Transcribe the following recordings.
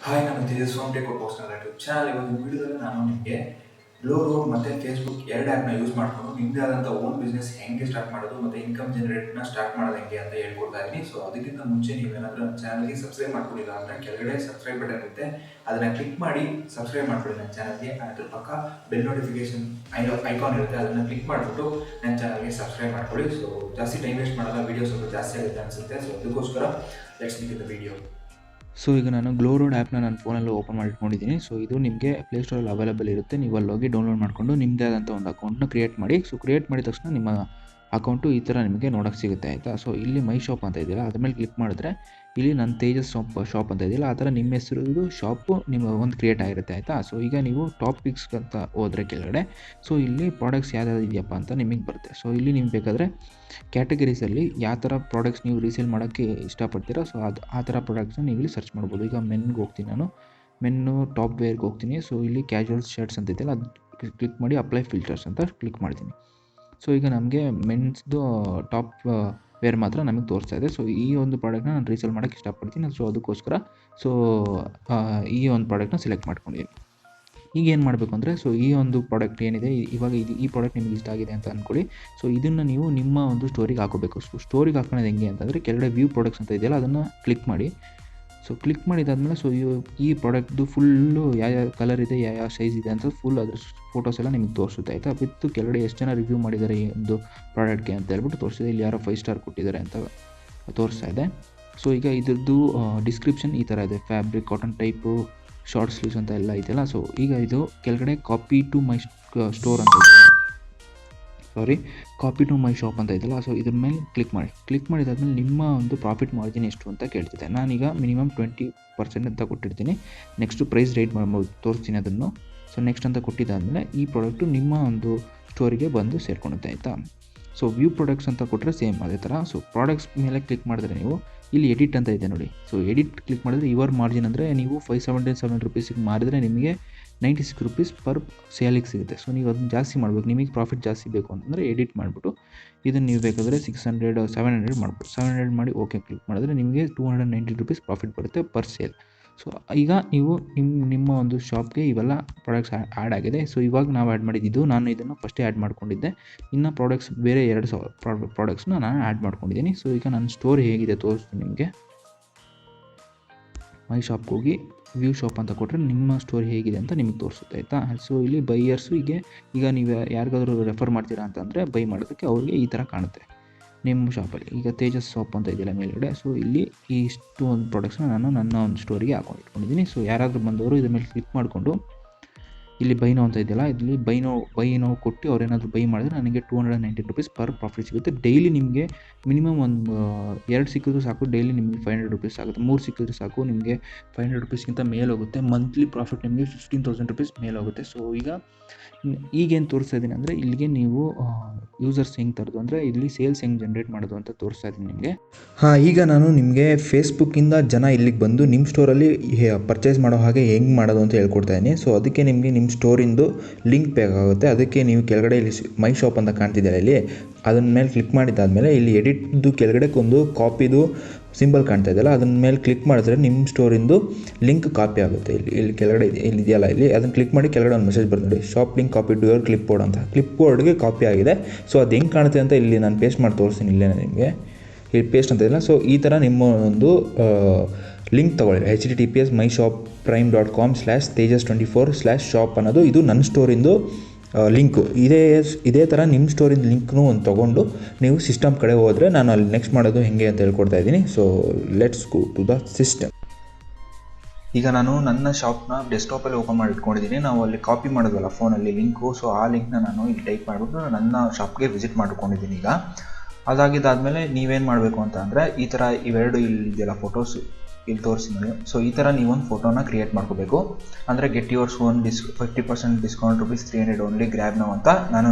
Hi, ನಾನು Tejas from ಟೆchoutboxofficial YouTube channel. ಇವತ್ತು ವಿಡಿಯೋದಲ್ಲಿ ನಾನು ನಿಮಗೆ ಗ್ಲೋರೋಡ್ ಮತ್ತು ಫೇಸ್ಬುಕ್ ಎರಡು ಆ್ಯಪ್ನ ಯೂಸ್ ಮಾಡಿಕೊಂಡು ನಿಮ್ಮದೇ ಆದಂಥ ಓನ್ ಬಿಸ್ನೆಸ್ ಹೆಂಗೆ ಸ್ಟಾರ್ಟ್ ಮಾಡೋದು ಮತ್ತು ಇನ್ಕಮ್ ಜನರೇಟ್ನ ಸ್ಟಾರ್ಟ್ ಮಾಡೋದು ಹೆಂಗೆ ಅಂತ ಹೇಳ್ಕೊಡ್ತಾ ಇದ್ದೀನಿ. ಸೊ ಅದಕ್ಕಿಂತ ಮುಂಚೆ ನೀವೇನಾದರೂ ನನ್ನ ಚಾನಲ್ಗೆ ಸಬ್ಸ್ಕ್ರೈಬ್ ಮಾಡ್ಕೊಂಡಿಲ್ಲ ಅಂದರೆ ಕೆಳಗಡೆ ಸಬ್ಸ್ಕ್ರೈಬ್ ಬಟನ್ ಇರುತ್ತೆ, ಅದನ್ನು ಕ್ಲಿಕ್ ಮಾಡಿ ಸಬ್ಸ್ಕ್ರೈಬ್ ಮಾಡ್ಕೊಳ್ಳಿ ನನ್ನ ಚಾನಲ್ಗೆ. ಅದ್ರ ಪಕ್ಕ ಬೆಲ್ ನೋಟಿಫಿಕೇಶನ್ ಐಕಾನ್ ಇರುತ್ತೆ, ಅದನ್ನು ಕ್ಲಿಕ್ ಮಾಡಿಬಿಟ್ಟು ನನ್ನ ಚಾನಲ್ಗೆ ಸಬ್ಸ್ಕ್ರೈಬ್ ಮಾಡ್ಕೊಳ್ಳಿ. ಸೊ ಜಾಸ್ತಿ ಟೈಮ್ ವೇಸ್ಟ್ ಮಾಡೋಲ್ಲ, ವೀಡಿಯೋ ಸ್ವಲ್ಪ ಜಾಸ್ತಿ ಆಗುತ್ತೆ ಅನಿಸುತ್ತೆ. ಸೊ ಅದಕ್ಕೋಸ್ಕರ let's begin the video. So ಈಗ ನಾನು ಗ್ಲೋರೋಡ್ ಆ್ಯಪ್ನ ನನ್ನ ಫೋನಲ್ಲಿ ಓಪನ್ ಮಾಡಿ ಇಟ್ಕೊಂಡಿದ್ದೀನಿ. ಸೊ ಇದು ನಿಮಗೆ ಪ್ಲೇಸ್ಟೋರಲ್ಲಿ ಅವೈಲೇಬಲ್ ಇರುತ್ತೆ. ನೀವು ಅಲ್ಲಿ ಹೋಗಿ ಡೌನ್ಲೋಡ್ ಮಾಡಿಕೊಂಡು ನಿಮ್ಮದೇ ಆದಂಥ ಒಂದು ಅಕೌಂಟ್ನ ಕ್ರಿಯೇಟ್ ಮಾಡಿ. ಸೊ ಕ್ರಿಯೇಟ್ ಮಾಡಿದ ತಕ್ಷಣ ನಿಮ್ಮ ಅಕೌಂಟು ಈ ಥರ ನಿಮಗೆ ನೋಡೋಕ್ಕೆ ಸಿಗುತ್ತೆ, ಆಯಿತಾ. ಸೊ ಇಲ್ಲಿ ಮೈ ಶಾಪ್ ಅಂತ ಇದೆಯಲ್ಲ, ಅದ್ರ ಮೇಲೆ ಕ್ಲಿಕ್ ಮಾಡಿದ್ರೆ ಇಲ್ಲಿ ನನ್ನ ತೇಜಸ್ ಶಾಪ್ ಅಂತ ಇದೆಯಲ್ಲ, ಆ ಥರ ನಿಮ್ಮ ಹೆಸರು ಶಾಪು ನಿಮ್ಮ ಒಂದು ಕ್ರಿಯೇಟ್ ಆಗಿರುತ್ತೆ, ಆಯಿತಾ. ಸೊ ಈಗ ನೀವು ಟಾಪಿಕ್ಸ್ ಅಂತ ಹೋದರೆ ಕೆಳಗಡೆ, ಸೊ ಇಲ್ಲಿ ಪ್ರಾಡಕ್ಟ್ಸ್ ಯಾವ್ಯಾವ್ದು ಇದೆಯಪ್ಪ ಅಂತ ನಿಮಗೆ ಬರುತ್ತೆ. ಸೊ ಇಲ್ಲಿ ನೀವು ಬೇಕಾದರೆ ಕ್ಯಾಟಗರೀಸಲ್ಲಿ ಯಾವ ಥರ ಪ್ರಾಡಕ್ಟ್ಸ್ ನೀವು ರೀಸೇಲ್ ಮಾಡೋಕ್ಕೆ ಇಷ್ಟಪಡ್ತೀರಾ, ಸೊ ಆ ಥರ ಪ್ರಾಡಕ್ಟ್ಸ್ನ ನೀವು ಇಲ್ಲಿ ಸರ್ಚ್ ಮಾಡ್ಬೋದು. ಈಗ ಮೆನ್ಗೆ ಹೋಗ್ತೀನಿ, ನಾನು ಮೆನ್ನು ಟಾಪ್ ವೇರ್ಗೆ ಹೋಗ್ತೀನಿ. ಸೊ ಇಲ್ಲಿ ಕ್ಯಾಶುವಲ್ ಶರ್ಟ್ಸ್ ಅಂತ ಇದೆಯಲ್ಲ, ಅದು ಕ್ಲಿಕ್ ಮಾಡಿ ಅಪ್ಲೈ ಫಿಲ್ಟರ್ಸ್ ಅಂತ ಕ್ಲಿಕ್ ಮಾಡ್ತೀನಿ. ಸೊ ಈಗ ನಮಗೆ ಮೆನ್ಸ್ದು ಟಾಪ್ ವೇರ್ ಮಾತ್ರ ನಮಗೆ ತೋರಿಸ್ತಾ ಇದೆ. ಸೊ ಈ ಒಂದು ಪ್ರಾಡಕ್ಟ್ನ ನಾನು ರೀಸೇಲ್ ಮಾಡೋಕ್ಕೆ ಇಷ್ಟಪಡ್ತೀನಿ. ಸೊ ಅದಕ್ಕೋಸ್ಕರ ಈ ಒಂದು ಪ್ರಾಡಕ್ಟ್ನ ಸೆಲೆಕ್ಟ್ ಮಾಡ್ಕೊಂಡಿದ್ದೀನಿ. ಈಗ ಏನು ಮಾಡಬೇಕು ಅಂದರೆ, ಸೊ ಈ ಒಂದು ಪ್ರಾಡಕ್ಟ್ ಏನಿದೆ ಇವಾಗ ಈ ಪ್ರಾಡಕ್ಟ್ ನಿಮಗೆ ಇಷ್ಟ ಆಗಿದೆ ಅಂತ ಅಂದ್ಕೊಳ್ಳಿ. ಸೊ ಇದನ್ನು ನೀವು ನಿಮ್ಮ ಒಂದು ಸ್ಟೋರಿಗೆ ಹಾಕೋಬೇಕು. ಸೊ ಸ್ಟೋರಿಗೆ ಹಾಕೋದು ಹೆಂಗೆ ಅಂತಂದರೆ, ಕೆಳಗಡೆ ವ್ಯೂ ಪ್ರಾಡಕ್ಟ್ಸ್ ಅಂತ ಇದೆಯಲ್ಲ, ಅದನ್ನು ಕ್ಲಿಕ್ ಮಾಡಿ. ಸೊ ಕ್ಲಿಕ್ ಮಾಡಿದಾದ್ಮೇಲೆ ಸೊ ಈ ಪ್ರಾಡಕ್ಟ್ದು ಫುಲ್ಲು ಯಾವ ಕಲರ್ ಇದೆ, ಯಾವ ಸೈಜ್ ಇದೆ ಅಂತ ಫುಲ್ ಅದ್ರ ಫೋಟೋಸ್ ಎಲ್ಲ ನಿಮಗೆ ತೋರಿಸುತ್ತೆ, ಆಯಿತಾ. ವಿತ್ತು ಕೆಳಗಡೆ ಎಷ್ಟು ಜನ ರಿವ್ಯೂ ಮಾಡಿದ್ದಾರೆ ಈ ಒಂದು ಪ್ರಾಡಕ್ಟ್ಗೆ ಅಂತ ಹೇಳ್ಬಿಟ್ಟು ತೋರಿಸಿದೆ. ಇಲ್ಲಿ ಯಾರೋ 5 ಸ್ಟಾರ್ ಕೊಟ್ಟಿದ್ದಾರೆ ಅಂತ ತೋರಿಸ್ತಾ ಇದೆ. ಸೊ ಈಗ ಇದ್ರದ್ದು ಡಿಸ್ಕ್ರಿಪ್ಷನ್ ಈ ಥರ ಇದೆ, fabric, cotton type, short sleeves ಅಂತ ಎಲ್ಲ ಇದೆಯಲ್ಲ. ಸೊ ಈಗ ಇದು ಕೆಳಗಡೆ ಕಾಪಿ ಟು ಮೈ ಸ್ಟೋರ್ ಅಂತ ಇದೆಯಲ್ಲ, ಕಾಪಿ ಟು ಮೈ ಶಾಪ್ ಅಂತ ಇದೆಯಲ್ಲ. ಸೊ ಇದ್ರ ಮೇಲೆ ಕ್ಲಿಕ್ ಮಾಡಿದಾದ್ಮೇಲೆ ನಿಮ್ಮ ಒಂದು ಪ್ರಾಫಿಟ್ ಮಾರ್ಜಿನ್ ಎಷ್ಟು ಅಂತ ಕೇಳ್ತಿದೆ. ನಾನೀಗ ಮಿನಿಮಮ್ 20% ಅಂತ ಕೊಟ್ಟಿರ್ತೀನಿ. ನೆಕ್ಸ್ಟು ಪ್ರೈಸ್ ರೇಟ್ ಮಾಡ್ಬೋದು, ತೋರಿಸ್ತೀನಿ ಅದನ್ನು. ಸೊ ನೆಕ್ಸ್ಟ್ ಅಂತ ಕೊಟ್ಟಿದ್ದಾದಮೇಲೆ ಈ ಪ್ರಾಡಕ್ಟು ನಿಮ್ಮ ಒಂದು ಸ್ಟೋರಿಗೆ ಬಂದು ಸೇರ್ಕೊಳುತ್ತೆ, ಆಯಿತಾ. ಸೊ ವ್ಯೂ ಪ್ರಾಡಕ್ಟ್ಸ್ ಅಂತ ಕೊಟ್ಟರೆ ಸೇಮ್ ಅದೇ ಥರ. ಸೊ ಪ್ರಾಡಕ್ಟ್ಸ್ ಮೇಲೆ ಕ್ಲಿಕ್ ಮಾಡಿದ್ರೆ ನೀವು ಇಲ್ಲಿ ಎಡಿಟ್ ಅಂತ ಇದೆ ನೋಡಿ. ಸೊ ಎಡಿಟ್ ಕ್ಲಿಕ್ ಮಾಡಿದ್ರೆ ಯುವರ್ ಮಾರ್ಜಿನ್ ಅಂದರೆ ನೀವು 577 ರುಪೀಸಿಗೆ ಮಾರಿದರೆ ನಿಮಗೆ 96 ರುಪೀಸ್ ಪರ್ ಸೇಲಿಗೆ ಸಿಗುತ್ತೆ. ಸೊ ನೀವು ಅದನ್ನು ಜಾಸ್ತಿ ಮಾಡಬೇಕು, ನಿಮಗೆ ಪ್ರಾಫಿಟ್ ಜಾಸ್ತಿ ಬೇಕು ಅಂತಂದರೆ ಎಡಿಟ್ ಮಾಡಿಬಿಟ್ಟು ಇದನ್ನು ನೀವು ಬೇಕಾದರೆ 600 700 ಮಾಡ್ಬೋದು. 700 ಮಾಡಿ ಓಕೆ ಕ್ಲಿಕ್ ಮಾಡಿದ್ರೆ ನಿಮಗೆ 290 ರುಪೀಸ್ ಪ್ರಾಫಿಟ್ ಬರುತ್ತೆ ಪರ್ ಸೇಲ್. ಸೊ ಈಗ ನೀವು ನಿಮ್ಮ ಒಂದು ಶಾಪ್ಗೆ ಇವೆಲ್ಲ ಪ್ರಾಡಕ್ಟ್ಸ್ ಆ್ಯಡ್ ಆಗಿದೆ. ಸೊ ಇವಾಗ ನಾವು ಆ್ಯಡ್ ಮಾಡಿದ್ದು, ನಾನು ಇದನ್ನು ಫಸ್ಟೇ ಆ್ಯಡ್ ಮಾಡ್ಕೊಂಡಿದ್ದೆ. ಇನ್ನು ಪ್ರಾಡಕ್ಟ್ಸ್ ಬೇರೆ 2 ಪ್ರಾಡಕ್ಟ್ಸ್ನ ನಾನು ಆ್ಯಡ್ ಮಾಡ್ಕೊಂಡಿದ್ದೀನಿ. ಸೊ ಈಗ ನನ್ನ ಸ್ಟೋರ್ ಹೇಗಿದೆ ತೋರಿಸ್ತೀನಿ ನಿಮಗೆ. ಮೈ ಶಾಪ್ಗೆ ಹೋಗಿ ವ್ಯೂ ಶಾಪ್ ಅಂತ ಕೊಟ್ಟರೆ ನಿಮ್ಮ ಸ್ಟೋರ್ ಹೇಗಿದೆ ಅಂತ ನಿಮಗೆ ತೋರಿಸುತ್ತೆ, ಆಯಿತಾ. ಸೊ ಇಲ್ಲಿ ಬೈಯರ್ಸು ಈಗ ನೀವು ಯಾರಿಗಾದರೂ ರೆಫರ್ ಮಾಡ್ತೀರಾ ಅಂತಂದರೆ ಬೈ ಮಾಡೋದಕ್ಕೆ ಅವ್ರಿಗೆ ಈ ಥರ ಕಾಣುತ್ತೆ ನಿಮ್ಮ ಶಾಪಲ್ಲಿ. ಈಗ ತೇಜಸ್ ಶಾಪ್ ಅಂತ ಇದೆಯಲ್ಲ ಮೇಲ್ಗಡೆ, ಸೊ ಇಲ್ಲಿ ಇಷ್ಟು ಒಂದು ಪ್ರಾಡಕ್ಟ್ಸ್ನ ನಾನು ನನ್ನ ಒಂದು ಸ್ಟೋರಿಗೆ ಇಟ್ಕೊಂಡಿದ್ದೀನಿ. ಸೊ ಯಾರಾದರೂ ಬಂದವರು ಇದ್ರ ಮೇಲೆ ಕ್ಲಿಕ್ ಮಾಡಿಕೊಂಡು ಇಲ್ಲಿ ಬೈನೋ ಅಂತ ಇದೆಯಲ್ಲ, ಇಲ್ಲಿ ಬೈನೋ ಕೊಟ್ಟು ಅವ್ರೇನಾದರೂ ಬೈ ಮಾಡಿದ್ರೆ ನನಗೆ 290 ರುಪೀಸ್ ಪರ್ ಪ್ರಾಫಿಟ್ ಸಿಗುತ್ತೆ. ಡೈಲಿ ನಿಮಗೆ ಮಿನಿಮಮ್ ಒಂದು 2 ಸಿಕ್ಕಿದ್ರು ಸಾಕು, ಡೈಲಿ ನಿಮಗೆ 500 ರುಪೀಸ್ ಆಗುತ್ತೆ. 3 ಸಿಕ್ಕಿದ್ರೆ ಸಾಕು, ನಿಮಗೆ 500 ರುಪೀಸ್ಗಿಂತ ಮೇಲೆ ಹೋಗುತ್ತೆ. ಮಂತ್ಲಿ ಪ್ರಾಫಿಟ್ ನಿಮಗೆ 15,000 ರುಪೀಸ್ ಮೇಲೆ ಹೋಗುತ್ತೆ. ಸೊ ಈಗೇನು ತೋರಿಸ್ತಾ ಇದ್ದೀನಿ ಅಂದರೆ, ಇಲ್ಲಿಗೆ ನೀವು ಯೂಸರ್ಸ್ ಹೆಂಗೆ ತರೋದು ಅಂದರೆ ಇಲ್ಲಿ ಸೇಲ್ಸ್ ಹೆಂಗೆ ಜನ್ರೇಟ್ ಮಾಡೋದು ಅಂತ ತೋರಿಸ್ತಾ ಇದ್ದೀನಿ ನಿಮಗೆ. ಈಗ ನಾನು ನಿಮಗೆ ಫೇಸ್ಬುಕ್ಕಿಂದ ಜನ ಇಲ್ಲಿಗೆ ಬಂದು ನಿಮ್ಮ ಸ್ಟೋರಲ್ಲಿ ಪರ್ಚೇಸ್ ಮಾಡೋ ಹಾಗೆ ಹೆಂಗೆ ಮಾಡೋದು ಅಂತ ಹೇಳ್ಕೊಡ್ತಾ ಇದ್ದೀನಿ. ಸೊ ಅದಕ್ಕೆ ನಿಮಗೆ ನಿಮ್ಮ ಸ್ಟೋರಿಂದು ಲಿಂಕ್ ಬೇಕಾಗುತ್ತೆ. ಅದಕ್ಕೆ ನೀವು ಕೆಳಗಡೆ ಇಲ್ಲಿ ಮೈ ಶಾಪ್ ಅಂತ ಕಾಣ್ತಿದ್ದೀರ, ಇಲ್ಲಿ ಅದನ್ನ ಮೇಲೆ ಕ್ಲಿಕ್ ಮಾಡಿದ್ದಾದಮೇಲೆ ಇಲ್ಲಿ ಎಡಿಟ್ದು ಕೆಳಗಡೆ ಒಂದು ಕಾಪಿದು ಸಿಂಬಲ್ ಕಾಣ್ತಾ ಇದೆಯಲ್ಲ, ಅದನ್ನ ಮೇಲೆ ಕ್ಲಿಕ್ ಮಾಡಿದ್ರೆ ನಿಮ್ಮ ಸ್ಟೋರಿಂದು ಲಿಂಕ್ ಕಾಪಿ ಆಗುತ್ತೆ. ಇಲ್ಲಿ ಕೆಳಗಡೆ ಇಲ್ಲಿ ಇದೆಯಲ್ಲ, ಇಲ್ಲಿ ಅದನ್ನು ಕ್ಲಿಕ್ ಮಾಡಿ ಕೆಳಗಡೆ ಒಂದು ಮೆಸೇಜ್ ಬರ್ತದೆ ನೋಡಿ, shop link copy to your clipboard ಅಂತ. ಕ್ಲಿಪ್ ಬೋರ್ಡ್ಗೆ ಕಾಪಿ ಆಗಿದೆ. ಸೊ ಅದು ಹೆಂಗೆ ಕಾಣುತ್ತೆ ಅಂತ ಇಲ್ಲಿ ನಾನು ಪೇಸ್ಟ್ ಮಾಡಿ ತೋರಿಸ್ತೀನಿ. ಇಲ್ಲೇ ನಿಮಗೆ ಇಲ್ಲಿ ಪೇಸ್ಟ್ ಅಂತ ಇದೆಯಲ್ಲ, ಸೊ ಈ ಥರ ನಿಮ್ಮ ಒಂದು ಲಿಂಕ್ ತೊಗೊಳ್ಳಿ, https myshopprime.com/tejas24/shop ಅನ್ನೋದು ಇದು ನನ್ನ ಸ್ಟೋರಿಂದು ಲಿಂಕು. ಇದೇ ಥರ ನಿಮ್ಮ ಸ್ಟೋರಿಂದ ಲಿಂಕ್ನೂ ಒಂದು ತೊಗೊಂಡು ನೀವು ಸಿಸ್ಟಮ್ ಕಡೆ ಹೋದರೆ ನಾನು ಅಲ್ಲಿ ನೆಕ್ಸ್ಟ್ ಮಾಡೋದು ಹೆಂಗೆ ಅಂತ ಹೇಳ್ಕೊಡ್ತಾ ಇದ್ದೀನಿ. So let's go to the system. ಈಗ ನಾನು ನನ್ನ ಶಾಪ್ನ ಡೆಸ್ಕ್ಟಾಪಲ್ಲಿ ಓಪನ್ ಮಾಡಿ ಇಟ್ಕೊಂಡಿದ್ದೀನಿ. ನಾವು ಅಲ್ಲಿ ಕಾಪಿ ಮಾಡೋದಲ್ಲ ಫೋನಲ್ಲಿ ಲಿಂಕು. ಸೊ ಆ ಲಿಂಕ್ನ ನಾನು ಇಲ್ಲಿ ಟೈಪ್ ಮಾಡಿಬಿಟ್ಟು ನನ್ನ ಶಾಪ್ಗೆ ವಿಸಿಟ್ ಮಾಡ್ಕೊಂಡಿದ್ದೀನಿ. ಈಗ ಅದಾಗಿದ್ದಾದಮೇಲೆ ನೀವೇನು ಮಾಡಬೇಕು ಅಂತ ಅಂದರೆ, ಈ ಥರ ಇವೆರಡು ಇಲ್ಲಿ ಇದೆಯಲ್ಲ ಫೋಟೋಸ್ ಇಲ್ಲಿ ತೋರಿಸಿದ್ದೀನಿ. ಸೊ ಈ ಥರ ನೀವೊಂದು ಫೋಟೋನ ಕ್ರಿಯೇಟ್ ಮಾಡ್ಕೋಬೇಕು. ಅಂದರೆ get yours own 50% discount rupees 300 only grab ನಾವು ಅಂತ ನಾನು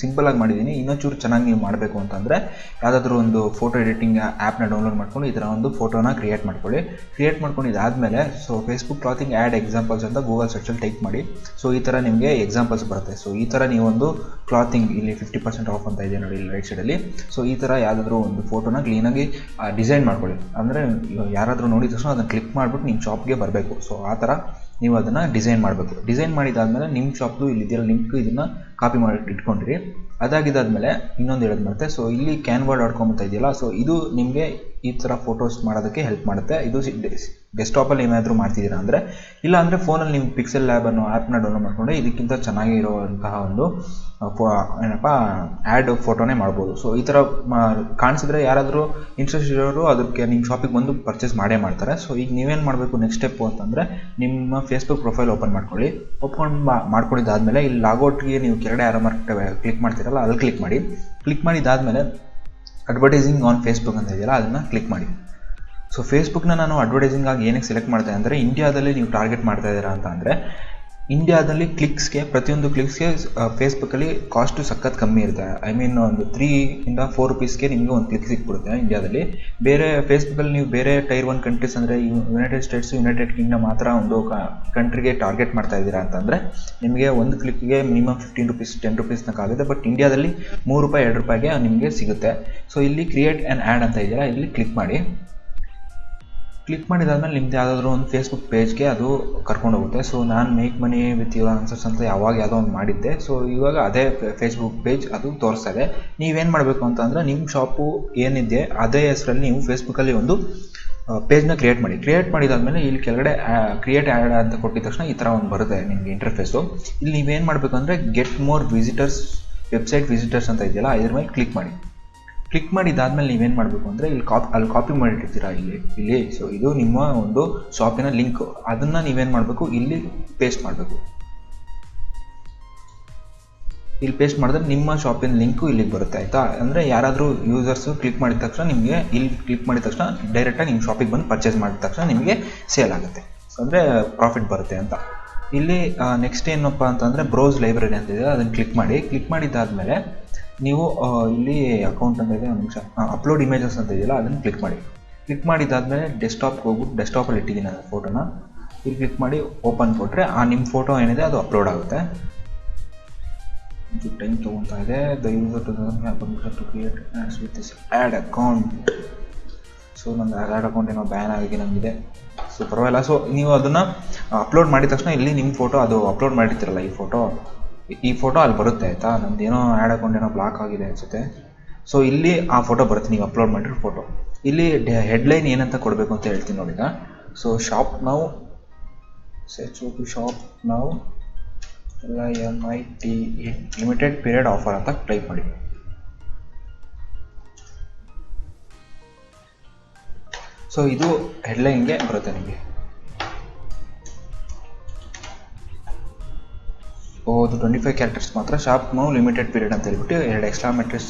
ಸಿಂಪಲಾಗಿ ಮಾಡಿದ್ದೀನಿ. ಇನ್ನೊಂಚೂರು ಚೆನ್ನಾಗಿ ನೀವು ಮಾಡಬೇಕು ಅಂತಂದರೆ ಯಾವುದಾದ್ರೂ ಒಂದು ಫೋಟೋ ಎಡಿಟಿಂಗ್ ಆ್ಯಪ್ನ ಡೌನ್ಲೋಡ್ ಮಾಡ್ಕೊಂಡು ಈ ಥರ ಒಂದು ಫೋಟೋನ ಕ್ರಿಯೇಟ್ ಮಾಡ್ಕೊಳ್ಳಿ. ಕ್ರಿಯೇಟ್ ಮಾಡ್ಕೊಂಡು ಇದಾದಮೇಲೆ so Facebook clothing add examples ಅಂತ ಗೂಗಲ್ ಸರ್ಚಲ್ಲಿ ಟೈಪ್ ಮಾಡಿ. ಸೊ ಈ ಥರ ನಿಮಗೆ ಎಕ್ಸಾಂಪಲ್ಸ್ ಬರುತ್ತೆ. ಸೊ ಈ ಥರ ನೀವೊಂದು ಕ್ಲಾತಿಂಗ್ ಇಲ್ಲಿ 50% ಆಫ್ ಅಂತ ಇದೆ ನೋಡಿ ಇಲ್ಲಿ ರೈಟ್ ಸೈಡಲ್ಲಿ. ಸೊ ಈ ಥರ ಯಾವುದಾದ್ರೂ ಒಂದು ಫೋಟೋನ ಕ್ಲೀನಾಗಿ ಡಿಸೈನ್ ಮಾಡ್ಕೊಳ್ಳಿ. ಅಂದರೆ ಯಾರಾದರೂ ನೋಡಿದ ತಕ್ಷಣ ಅದನ್ನು ಕ್ಲಿಕ್ ಮಾಡಿಬಿಟ್ಟು ನಿಮ್ಮ ಶಾಪ್ಗೆ ಬರಬೇಕು. ಸೊ ಆ ಥರ ನೀವು ಅದನ್ನು ಡಿಸೈನ್ ಮಾಡಬೇಕು. ಡಿಸೈನ್ ಮಾಡಿದಾದಮೇಲೆ ನಿಮ್ಮ ಶಾಪ್ದು ಇಲ್ಲಿದೆಯಲ್ಲ ಲಿಂಕ್ ಇದನ್ನು ಕಾಪಿ ಮಾಡಿ ಇಟ್ಕೊಂಡಿರಿ. ಅದಾಗಿದ್ದಾದಮೇಲೆ ಇನ್ನೊಂದು ಹೇಳೋದು ಮತ್ತೆ, ಸೊ ಇಲ್ಲಿ canva.com ಅಂತ ಇದೆಯಲ್ಲ, ಸೊ ಇದು ನಿಮಗೆ ಈ ಥರ ಫೋಟೋಸ್ ಮಾಡೋದಕ್ಕೆ ಹೆಲ್ಪ್ ಮಾಡುತ್ತೆ. ಇದು ಡೆಸ್ಕ್ಟಾಪಲ್ಲಿ ಏನಾದರೂ ಮಾಡ್ತಿದ್ದೀರಾ ಅಂದರೆ, ಇಲ್ಲ ಅಂದರೆ ಫೋನಲ್ಲಿ ನೀವು ಪಿಕ್ಸೆಲ್ ಲ್ಯಾಬ್ ಅನ್ನೋ ಆ್ಯಪ್ನ ಡೌನ್ಲೋಡ್ ಮಾಡಿಕೊಂಡ್ರೆ ಇದಕ್ಕಿಂತ ಚೆನ್ನಾಗಿರುವಂತಹ ಒಂದು ಆ್ಯಡ್ ಫೋಟೋನೇ ಮಾಡ್ಬೋದು. ಸೊ ಈ ಥರ ಕಾಣಿಸಿದ್ರೆ ಯಾರಾದರೂ ಇಂಟ್ರೆಸ್ಟ್ ಇರೋರು ಅದಕ್ಕೆ ನಿಮ್ಮ ಶಾಪಿಗೆ ಬಂದು ಪರ್ಚೇಸ್ ಮಾಡೇ ಮಾಡ್ತಾರೆ. ಸೊ ಈಗ ನೀವೇನು ಮಾಡಬೇಕು ನೆಕ್ಸ್ಟ್ ಸ್ಟೆಪ್ಪು ಅಂತಂದರೆ, ನಿಮ್ಮ ಫೇಸ್ಬುಕ್ ಪ್ರೊಫೈಲ್ ಓಪನ್ ಮಾಡ್ಕೊಂಡಿದ್ದಾದಮೇಲೆ ಇಲ್ಲಿ ಲಾಗೌಟ್ಗೆ ನೀವು ಕೆಳಗಡೆ ಆರೋ ಮಾರ್ಕ್ ಕ್ಲಿಕ್ ಮಾಡ್ತೀರಲ್ಲ, ಅಲ್ಲಿ ಕ್ಲಿಕ್ ಮಾಡಿದ್ದಾದಮೇಲೆ ಅಡ್ವರ್ಟೈಸಿಂಗ್ ಆನ್ ಫೇಸ್ಬುಕ್ ಅಂತ ಇದೆಯಲ್ಲ, ಅದನ್ನು ಕ್ಲಿಕ್ ಮಾಡಿ. ಸೊ ಫೇಸ್ಬುಕ್ನ ನಾನು ಅಡ್ವರ್ಟೈಸಿಂಗ್ ಆಗಿ ಏನಕ್ಕೆ ಸೆಲೆಕ್ಟ್ ಮಾಡ್ತೇನೆ ಅಂದರೆ, ಇಂಡಿಯಾದಲ್ಲಿ ನೀವು ಟಾರ್ಗೆಟ್ ಮಾಡ್ತಾ ಇದ್ದೀರಾ ಅಂತ ಅಂದರೆ, ಇಂಡಿಯಾದಲ್ಲಿ ಪ್ರತಿಯೊಂದು ಕ್ಲಿಕ್ಸ್ಗೆ ಫೇಸ್ಬುಕ್ಕಲ್ಲಿ ಕಾಸ್ಟು ಸಖತ್ ಕಮ್ಮಿ ಇರುತ್ತೆ. ಐ ಮೀನ್ ಒಂದು 3 ಇಂದ 4 ರೂಪೀಸ್ಗೆ ನಿಮಗೆ ಒಂದು ಕ್ಲಿಕ್ ಸಿಕ್ಬಿಡುತ್ತೆ ಇಂಡಿಯಾದಲ್ಲಿ. ಬೇರೆ ಫೇಸ್ಬುಕ್ಕಲ್ಲಿ ನೀವು ಬೇರೆ ಟೈರ್ 1 ಕಂಟ್ರೀಸ್ ಅಂದರೆ ಯುನೈಟೆಡ್ ಸ್ಟೇಟ್ಸು, ಯುನೈಟೆಡ್ ಕಿಂಗ್ಡಮ್ ಮಾತ್ರ ಒಂದು ಕಂಟ್ರಿಗೆ ಟಾರ್ಗೆಟ್ ಮಾಡ್ತಾ ಇದ್ದೀರಾ ಅಂತಂದರೆ ನಿಮಗೆ ಒಂದು ಕ್ಲಿಕ್ಗೆ ಮಿನಿಮಮ್ 15 ರೂಪೀಸ್ 10 ರೂಪೀಸ್ ತನಕ ಆಗುತ್ತೆ. ಬಟ್ ಇಂಡಿಯಾದಲ್ಲಿ 3 ರೂಪಾಯಿ 2 ರೂಪಾಯಿಗೆ ನಿಮಗೆ ಸಿಗುತ್ತೆ. ಸೊ ಇಲ್ಲಿ ಕ್ರಿಯೇಟ್ ಆ್ಯನ್ ಆ್ಯಡ್ ಅಂತ ಇದೆಯಲ್ಲ, ಇಲ್ಲಿ ಕ್ಲಿಕ್ ಮಾಡಿದಾದ್ಮೇಲೆ ನಿಮ್ದು ಯಾವುದಾದ್ರೂ ಒಂದು ಫೇಸ್ಬುಕ್ ಪೇಜ್ಗೆ ಅದು ಕರ್ಕೊಂಡು ಹೋಗುತ್ತೆ. ಸೊ ನಾನು make money with your answers ಅಂತ ಯಾವುದೋ ಒಂದು ಮಾಡಿದ್ದೆ. ಸೊ ಇವಾಗ ಅದೇ ಫೇಸ್ಬುಕ್ ಪೇಜ್ ಅದು ತೋರಿಸ್ತಾ ಇದೆ. ನೀವೇನು ಮಾಡಬೇಕು ಅಂತಂದರೆ, ನಿಮ್ಮ ಶಾಪು ಏನಿದೆ ಅದೇ ಹೆಸರಲ್ಲಿ ನೀವು ಫೇಸ್ಬುಕ್ಕಲ್ಲಿ ಒಂದು ಪೇಜ್ನ ಕ್ರಿಯೇಟ್ ಮಾಡಿದಾದ್ಮೇಲೆ ಇಲ್ಲಿ ಕೆಳಗಡೆ ಕ್ರಿಯೇಟ್ ಆ್ಯಡ್ ಅಂತ ಕೊಟ್ಟಿದ ತಕ್ಷಣ ಈ ಥರ ಒಂದು ಬರುತ್ತೆ ನಿಮಗೆ ಇಂಟರ್ಫೇಸು. ಇಲ್ಲಿ ನೀವೇನು ಮಾಡಬೇಕು ಅಂದರೆ, get more visitors, website visitors ಅಂತ ಇದೆಯಲ್ಲ, ಇದ್ರ ಮೇಲೆ ಕ್ಲಿಕ್ ಮಾಡಿದಾದ್ಮೇಲೆ ನೀವೇನು ಮಾಡಬೇಕು ಅಂದರೆ, ಅಲ್ಲಿ ಕಾಪಿ ಮಾಡಿರ್ತೀರಾ ಇಲ್ಲಿ. ಸೊ ಇದು ನಿಮ್ಮ ಒಂದು ಶಾಪಿನ ಲಿಂಕ್, ಅದನ್ನು ನೀವೇನು ಮಾಡಬೇಕು, ಇಲ್ಲಿ ಪೇಸ್ಟ್ ಮಾಡಬೇಕು. ಇಲ್ಲಿ ಪೇಸ್ಟ್ ಮಾಡಿದ್ರೆ ನಿಮ್ಮ ಶಾಪಿನ ಲಿಂಕು ಇಲ್ಲಿಗೆ ಬರುತ್ತೆ, ಆಯಿತಾ. ಅಂದರೆ ಯಾರಾದರೂ ಯೂಸರ್ಸು ಕ್ಲಿಕ್ ಮಾಡಿದ ತಕ್ಷಣ ನಿಮಗೆ ಇಲ್ಲಿ ಕ್ಲಿಕ್ ಮಾಡಿದ ತಕ್ಷಣ ಡೈರೆಕ್ಟಾಗಿ ನಿಮ್ಮ ಶಾಪಿಗೆ ಬಂದು ಪರ್ಚೇಸ್ ಮಾಡಿದ ತಕ್ಷಣ ನಿಮಗೆ ಸೇಲ್ ಆಗುತ್ತೆ. ಸೊ ಅಂದರೆ ಪ್ರಾಫಿಟ್ ಬರುತ್ತೆ ಅಂತ. ಇಲ್ಲಿ ನೆಕ್ಸ್ಟ್ ಏನಪ್ಪ ಅಂತಂದರೆ, ಬ್ರೌಸ್ ಲೈಬ್ರರಿ ಅಂತ ಇದೆ, ಅದನ್ನು ಕ್ಲಿಕ್ ಮಾಡಿದ್ದಾದಮೇಲೆ ನೀವು ಇಲ್ಲಿ ಅಕೌಂಟ್ ಅಂತ ಇದೆ, ಒಂದು ನಿಮಿಷ, ಅಪ್ಲೋಡ್ ಇಮೇಜಸ್ ಅಂತ ಇದೆಯಲ್ಲ, ಅದನ್ನು ಕ್ಲಿಕ್ ಮಾಡಿದ್ದಾದಮೇಲೆ ಡೆಸ್ಕ್ಟಾಪ್ಗೆ ಹೋಗ್ಬಿಟ್ಟು ಡೆಸ್ಕ್ಟಾಪಲ್ಲಿ ಇಟ್ಟಿದ್ದೀನಿ ಅದು ಫೋಟೋನ. ಇಲ್ಲಿ ಕ್ಲಿಕ್ ಮಾಡಿ ಓಪನ್ ಕೊಟ್ಟರೆ ನಿಮ್ಮ ಫೋಟೋ ಏನಿದೆ ಅದು ಅಪ್ಲೋಡ್ ಆಗುತ್ತೆ. ಟೈಮ್ ತೊಗೊತಾ ಇದೆ. The user to create with this ad account. So ನನ್ನ ಆ್ಯಡ್ ಅಕೌಂಟ್ ಏನೋ ಬ್ಯಾನ್ ಆಗಿ ನಮಗಿದೆ. ಸೊ ಪರವಾಗಿಲ್ಲ. ಸೊ ನೀವು ಅದನ್ನು ಅಪ್ಲೋಡ್ ಮಾಡಿದ ತಕ್ಷಣ ಇಲ್ಲಿ ನಿಮ್ಮ ಫೋಟೋ ಅದು ಅಪ್ಲೋಡ್ ಮಾಡಿರ್ತೀರಲ್ಲ, ಈ ಫೋಟೋ ಅಲ್ಲಿ ಬರುತ್ತೆ, ಆಯಿತಾ. ನಮ್ದು ಏನೋ ಆ್ಯಡ್ ಅಕೌಂಟ್ ಏನೋ ಬ್ಲಾಕ್ ಆಗಿದೆ ಅನಿಸುತ್ತೆ. ಸೊ ಇಲ್ಲಿ ಆ ಫೋಟೋ ಬರುತ್ತೆ, ನೀವು ಅಪ್ಲೋಡ್ ಮಾಡಿರೋ ಫೋಟೋ. ಇಲ್ಲಿ ಹೆಡ್ಲೈನ್ ಏನಂತ ಕೊಡಬೇಕು ಅಂತ ಹೇಳ್ತೀನಿ ನೋಡಿ ಈಗ. ಸೊ ಶಾಪ್ ನಾವು LIMITE ಲಿಮಿಟೆಡ್ ಪೀರಿಯಡ್ ಆಫರ್ ಅಂತ ಟೈಪ್ ಮಾಡಿ. ಸೊ ಇದು ಹೆಡ್ಲೈನ್ಗೆ ಬರುತ್ತೆ ನಿಮಗೆ. ಅದು 25 ಕ್ಯಾರೆಕ್ಟರ್ಸ್ ಮಾತ್ರ. ಶಾಪ್ ನಾವು ಲಿಮಿಟೆಡ್ ಪೀರಿಯಡ್ ಅಂತ ಹೇಳ್ಬಿಟ್ಟು 2 ಎಕ್ಸ್ಟ್ರಾಮೆಟ್ರಿಸ್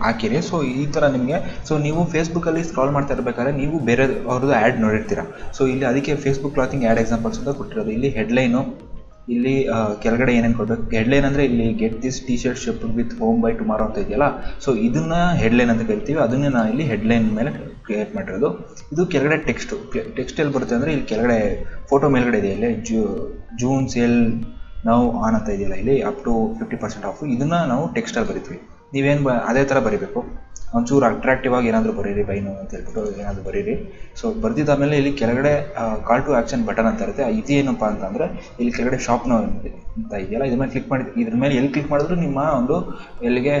ಹಾಕಿರಿ. ಸೊ ಈ ಥರ ನಿಮಗೆ, ಸೊ ನೀವು ಫೇಸ್ಬುಕ್ಕಲ್ಲಿ ಸ್ಕ್ರಾಲ್ ಮಾಡ್ತಾ ಇರಬೇಕಾದ್ರೆ ನೀವು ಬೇರೆ ಅವ್ರದ್ದು ಆ್ಯಡ್ ನೋಡಿರ್ತೀರ. ಸೊ ಇಲ್ಲಿ ಅದಕ್ಕೆ ಫೇಸ್ಬುಕ್ ಕ್ಲಾತಿಂಗ್ ಆ್ಯಡ್ ಎಕ್ಸಾಂಪಲ್ಸ್ ಅಂತ ಕೊಟ್ಟಿರೋದು. ಇಲ್ಲಿ ಹೆಡ್ಲೈನು, ಇಲ್ಲಿ ಕೆಳಗಡೆ ಏನೇನು ಕೊಡಬೇಕು, ಹೆಡ್ಲೈನ್ ಅಂದರೆ ಇಲ್ಲಿ get this T shirt ship with home by tomorrow ಅಂತ ಇದೆಯಲ್ಲ, ಸೊ ಇದನ್ನು ಹೆಡ್ಲೈನ್ ಅಂತ ಕರಿತೀವಿ. ಅದನ್ನೇ ನಾನು ಇಲ್ಲಿ ಹೆಡ್ಲೈನ್ ಮೇಲೆ ಕ್ರಿಯೇಟ್ ಮಾಡಿರೋದು. ಇದು ಕೆಳಗಡೆ ಟೆಕ್ಸ್ಟ್ ಎಲ್ಲಿ ಬರುತ್ತೆ ಅಂದರೆ, ಇಲ್ಲಿ ಕೆಳಗಡೆ ಫೋಟೋ ಮೇಲ್ಗಡೆ ಇದೆ, ಇಲ್ಲಿ ಜೂನ್ ಸೇಲ್ ನಾವು ಆನ್ ಅಂತ ಇದೆಯಲ್ಲ, ಇಲ್ಲಿ ಅಪ್ ಟು 50% ಆಫ್. ಇದನ್ನು ನಾವು ಟೆಕ್ಸ್ಟಲ್ಲಿ ಬರಿತೀವಿ. ನೀವೇನು ಅದೇ ಥರ ಬರೀಬೇಕು. ಒಂಚೂರು ಅಟ್ರಾಕ್ಟಿವ್ ಆಗಿ ಏನಾದರೂ ಬರೀರಿ, ಬೈ ನೋ ಅಂತ ಹೇಳ್ಬಿಟ್ಟು ಏನಾದರೂ ಬರೀರಿ. ಸೊ ಬರೆದಿದ್ದಾದಮೇಲೆ ಇಲ್ಲಿ ಕೆಳಗಡೆ ಕಾಲ್ ಟು ಆ್ಯಕ್ಷನ್ ಬಟನ್ ಅಂತ ಇರುತ್ತೆ. ಇದೇನಪ್ಪ ಅಂತಂದರೆ, ಇಲ್ಲಿ ಕೆಳಗಡೆ ಶಾಪ್ ನೋ ಅಂತ ಇದೆಯಲ್ಲ, ಇದ್ರ ಮೇಲೆ ಕ್ಲಿಕ್ ಮಾಡಿ. ಇದ್ರ ಮೇಲೆ ಎಲ್ಲಿ ಕ್ಲಿಕ್ ಮಾಡಿದ್ರು ನಿಮ್ಮ ಒಂದು ಎಲ್ಲಿಗೆ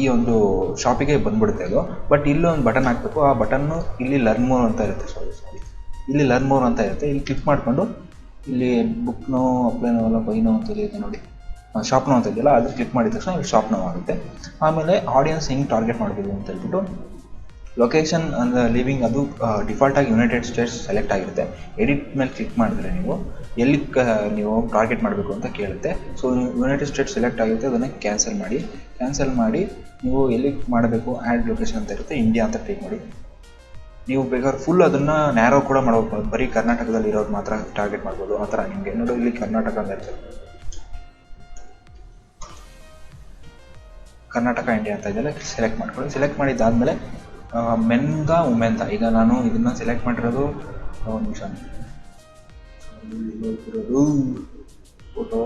ಈ ಒಂದು ಶಾಪಿಗೆ ಬಂದುಬಿಡುತ್ತೆ ಅದು. ಬಟ್ ಇಲ್ಲೊಂದು ಬಟನ್ ಹಾಕಬೇಕು. ಆ ಬಟನ್ನು ಇಲ್ಲಿ ಲರ್ನ್ ಮೋರ್ ಅಂತ ಇರುತ್ತೆ. ಇಲ್ಲಿ ಲರ್ನ್ ಮೋರ್ ಅಂತ ಇರುತ್ತೆ. ಇಲ್ಲಿ ಕ್ಲಿಕ್ ಮಾಡಿಕೊಂಡು ಇಲ್ಲಿ ಬುಕ್ ನೋ, ಅಪ್ಲೈ ನೋ ಅಲ್ಲ, ಬೈ ನೋ ಅಂತ ಇದೆ ನೋಡಿ, ಶಾಪ್ ನೋ ಅಂತ ಇದೆಯಲ್ಲ, ಅದು ಕ್ಲಿಕ್ ಮಾಡಿದ ತಕ್ಷಣ ಇಲ್ಲಿ ಶಾಪ್ ನೋ ಆಗುತ್ತೆ. ಆಮೇಲೆ ಆಡಿಯನ್ಸ್ ಹೆಂಗೆ ಟಾರ್ಗೆಟ್ ಮಾಡಬೇಕು ಅಂತ ಹೇಳ್ಬಿಟ್ಟು, ಲೊಕೇಶನ್ ಅಂದರೆ ಲಿವಿಂಗ್ ಅದು ಡಿಫಾಲ್ಟಾಗಿ ಯುನೈಟೆಡ್ ಸ್ಟೇಟ್ಸ್ ಸೆಲೆಕ್ಟ್ ಆಗಿರುತ್ತೆ. ಎಡಿಟ್ ಮೇಲೆ ಕ್ಲಿಕ್ ಮಾಡಿದ್ರೆ ನೀವು ಎಲ್ಲಿ ನೀವು ಟಾರ್ಗೆಟ್ ಮಾಡಬೇಕು ಅಂತ ಕೇಳುತ್ತೆ. ಸೊ ಯುನೈಟೆಡ್ ಸ್ಟೇಟ್ಸ್ ಸೆಲೆಕ್ಟ್ ಆಗಿರುತ್ತೆ, ಅದನ್ನು ಕ್ಯಾನ್ಸಲ್ ಮಾಡಿ ನೀವು ಎಲ್ಲಿ ಮಾಡಬೇಕು ಆ್ಯಡ್ ಲೊಕೇಶನ್ ಅಂತ ಇರುತ್ತೆ, ಇಂಡಿಯಾ ಅಂತ ಟೈಪ್ ಮಾಡಿ. ನೀವು ಬೇಕಾದ್ರೆ ಫುಲ್ ಅದನ್ನು ನ್ಯಾರೋ ಕೂಡ ಮಾಡ್ಬೋದು, ಬರೀ ಕರ್ನಾಟಕದಲ್ಲಿ ಇರೋದು ಮಾತ್ರ ಟಾರ್ಗೆಟ್ ಮಾಡ್ಬೋದು. ಆ ಥರ ನಿಮಗೆ ನೋಡು, ಇಲ್ಲಿ ಕರ್ನಾಟಕ ಅಂತ ಇರ್ತದೆ, ಕರ್ನಾಟಕ ಇಂಡಿಯಾ ಅಂತ ಇದೆಲ್ಲ ಸೆಲೆಕ್ಟ್ ಮಾಡ್ಕೊಳ್ಳಿ. ಸೆಲೆಕ್ಟ್ ಮಾಡಿದ್ದಾದಮೇಲೆ ಮೆನ್ಗ ವುಮೆನ್ದ, ಈಗ ನಾನು ಇದನ್ನು ಸೆಲೆಕ್ಟ್ ಮಾಡಿರೋದು ಒಂದು ನಿಮಿಷ, ಫೋಟೋ